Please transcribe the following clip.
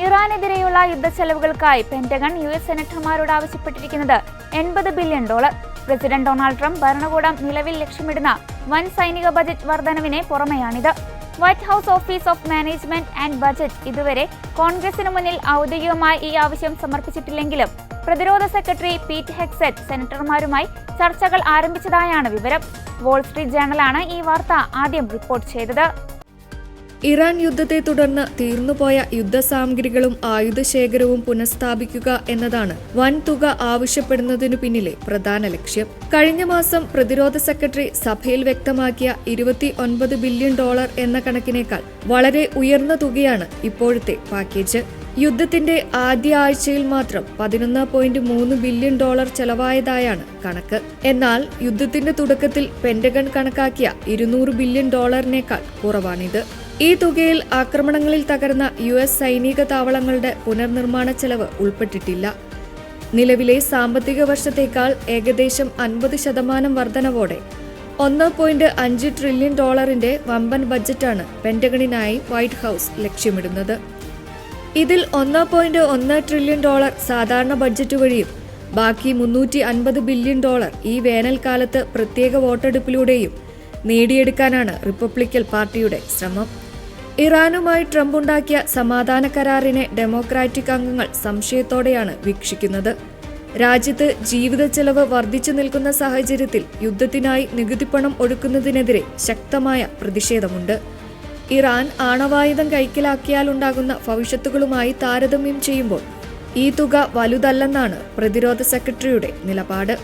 ഇറാനെതിരെയുള്ള യുദ്ധച്ചെലവുകൾക്കായി pentagon US സെനറ്റർമാരോട് ആവശ്യപ്പെട്ടിരിക്കുന്നത് $80 billion. President Donald Trump ഭരണകൂടം നിലവിൽ ലക്ഷ്യമിടുന്ന വൻ സൈനിക ബജറ്റ് വർധനവിന് പുറമെയാണിത്. White House office of management and budget ഇതുവരെ കോൺഗ്രസിന് മുന്നിൽ ഔദ്യോഗികമായി ഈ ആവശ്യം സമർപ്പിച്ചിട്ടില്ലെങ്കിലും പ്രതിരോധ സെക്രട്ടറി പീറ്റ് ഹെഗ്സെറ്റ് സെനറ്റർമാരുമായി ചർച്ചകൾ ആരംഭിച്ചതായാണ് വിവരം. വാൾസ്ട്രീറ്റ് ജേണലാണ് ഈ വാർത്ത ആദ്യം റിപ്പോർട്ട് ചെയ്തത്. ഇറാൻ യുദ്ധത്തെ തുടർന്ന് തീർന്നുപോയ യുദ്ധസാമഗ്രികളും ആയുധശേഖരവും പുനഃസ്ഥാപിക്കുക എന്നതാണ് വൻ തുക ആവശ്യപ്പെടുന്നതിനു പിന്നിലെ പ്രധാന ലക്ഷ്യം. കഴിഞ്ഞ മാസം പ്രതിരോധ സെക്രട്ടറി സഭയിൽ വ്യക്തമാക്കിയ $29 ബില്യൺ എന്ന കണക്കിനേക്കാൾ വളരെ ഉയർന്ന തുകയാണ് ഇപ്പോഴത്തെ പാക്കേജ്. യുദ്ധത്തിന്റെ ആദ്യ ആഴ്ചയിൽ മാത്രം $11.3 ബില്യൺ ചെലവായതായാണ് കണക്ക്. എന്നാൽ യുദ്ധത്തിന്റെ തുടക്കത്തിൽ പെന്റഗൺ കണക്കാക്കിയ $200 ബില്യൺ കുറവാണിത്. ഈ തുകയിൽ ആക്രമണങ്ങളിൽ തകർന്ന US സൈനിക താവളങ്ങളുടെ പുനർനിർമ്മാണ ചെലവ് ഉൾപ്പെട്ടിട്ടില്ല. നിലവിലെ സാമ്പത്തിക വർഷത്തേക്കാൾ ഏകദേശം 50% വർധനവോടെ $1.5 ട്രില്യൺ വമ്പൻ ബജറ്റാണ് പെന്റഗണിനായി വൈറ്റ് ഹൌസ് ലക്ഷ്യമിടുന്നത്. ഇതിൽ $1.1 ട്രില്യൺ സാധാരണ ബഡ്ജറ്റ് വഴിയും ബാക്കി $350 ബില്യൺ ഈ വേനൽക്കാലത്ത് പ്രത്യേക വോട്ടെടുപ്പിലൂടെയും നേടിയെടുക്കാനാണ് റിപ്പബ്ലിക്കൻ പാർട്ടിയുടെ ശ്രമം. ഇറാനുമായി ട്രംപ് ഉണ്ടാക്കിയ സമാധാന കരാറിനെ ഡെമോക്രാറ്റിക് അംഗങ്ങൾ സംശയത്തോടെയാണ് വീക്ഷിക്കുന്നത്. രാജ്യത്ത് ജീവിത ചെലവ് വർദ്ധിച്ചു നിൽക്കുന്ന സാഹചര്യത്തിൽ യുദ്ധത്തിനായി നികുതിപ്പണം ഒഴുക്കുന്നതിനെതിരെ ശക്തമായ പ്രതിഷേധമുണ്ട്. ഇറാൻ ആണവായുധം കൈക്കലാക്കിയാലുണ്ടാകുന്ന ഭവിഷ്യത്തുകളുമായി താരതമ്യം ചെയ്യുമ്പോൾ ഈ തുക വലുതല്ലെന്നാണ് പ്രതിരോധ സെക്രട്ടറിയുടെ നിലപാട്.